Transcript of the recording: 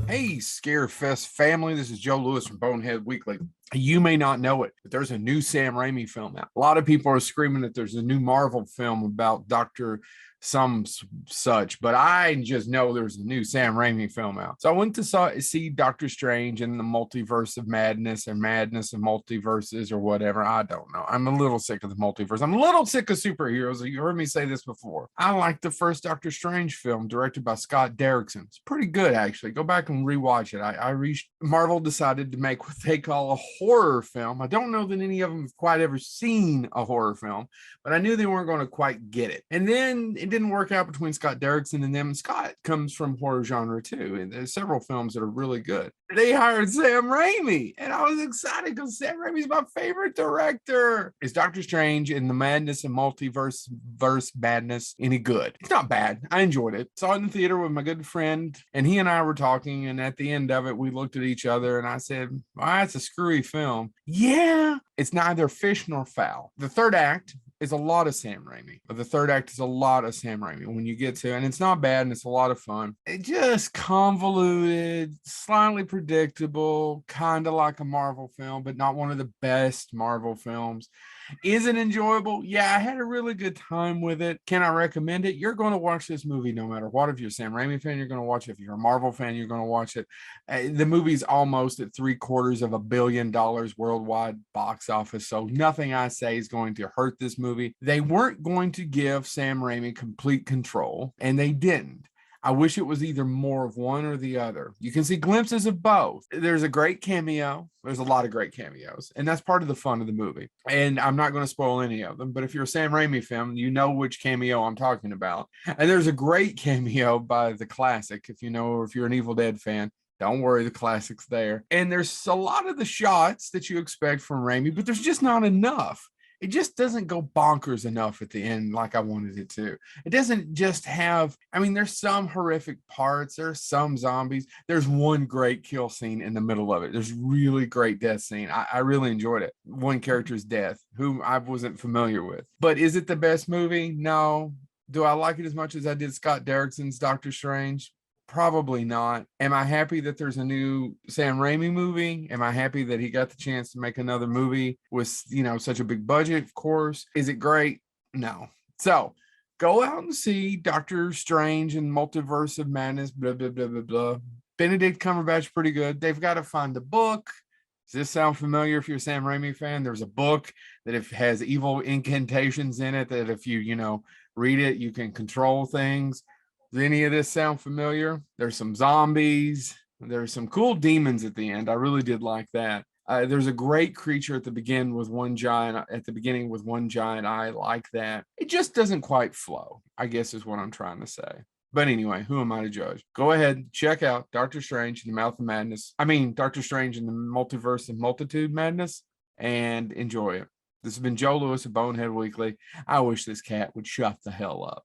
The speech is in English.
Hey, Scarefest family. This is Joe Lewis from Bonehead Weekly. You may not know it, but there's a new Sam Raimi film out. A lot of people are screaming that there's a new Marvel film about Dr. some such, but I just know there's a new Sam Raimi film out. So I went to see Doctor Strange in the Multiverse of Madness or Madness of Multiverses or whatever. I don't know. I'm a little sick of the multiverse. I'm a little sick of superheroes. You heard me say this before. I like the first Doctor Strange film directed by Scott Derrickson. It's pretty good, actually. Go back and rewatch it. I reached Marvel decided to make what they call a horror film. I don't know that any of them have quite ever seen a horror film, but I knew they weren't going to quite get it. And then it didn't work out between Scott Derrickson and them. Scott comes from horror genre too, and there's several films that are really good. They hired Sam Raimi, and I was excited because Sam Raimi's my favorite director. Is Doctor Strange in the Madness and Multiverse Madness any good? It's not bad. I enjoyed it. Saw it in the theater with my good friend, and he and I were talking, and at the end of it, we looked at each other, and I said, well, that's a screwy film. Yeah, it's neither fish nor fowl. The third act is a lot of Sam Raimi. The third act is a lot of Sam Raimi when you get to, and it's not bad and it's a lot of fun. It just convoluted, slightly predictable, kind of like a Marvel film, but not one of the best Marvel films. Is it enjoyable? Yeah, I had a really good time with it. Can I recommend it? You're going to watch this movie no matter what. If you're a Sam Raimi fan, you're going to watch it. If you're a Marvel fan, you're going to watch it. The movie's almost at $750 million worldwide box office, so nothing I say is going to hurt this movie. They weren't going to give Sam Raimi complete control, and they didn't. I wish it was either more of one or the other. You can see glimpses of both. There's a great cameo. There's a lot of great cameos, and that's part of the fun of the movie. And I'm not going to spoil any of them, but if you're a Sam Raimi fan, you know which cameo I'm talking about. And there's a great cameo by the classic, if you know, or if you're an Evil Dead fan. Don't worry, the classic's there. And there's a lot of the shots that you expect from Raimi, but there's just not enough. It just doesn't go bonkers enough at the end like I wanted it to. It doesn't just have, I mean, there's some horrific parts, there's some zombies. There's one great kill scene in the middle of it. There's really great death scene. I really enjoyed it. One character's death, whom I wasn't familiar with. But is it the best movie? No. Do I like it as much as I did Scott Derrickson's Doctor Strange? Probably not. Am I happy that there's a new Sam Raimi movie? Am I happy that he got the chance to make another movie with, such a big budget? Of course. Is it great? No. So go out and see Doctor Strange and Multiverse of Madness, blah, blah, blah, blah, blah. Benedict Cumberbatch, pretty good. They've got to find a book. Does this sound familiar if you're a Sam Raimi fan? There's a book that if has evil incantations in it, that if you read it, you can control things. Does any of this sound familiar? There's some zombies. There's some cool demons at the end. I really did like that. There's a great creature at the beginning with one giant eye. Like that. It just doesn't quite flow, I guess is what I'm trying to say. But anyway, who am I to judge? Go ahead, check out Doctor Strange in the Mouth of Madness. Doctor Strange in the Multiverse of Multitude Madness, and enjoy it. This has been Joe Lewis of Bonehead Weekly. I wish this cat would shut the hell up.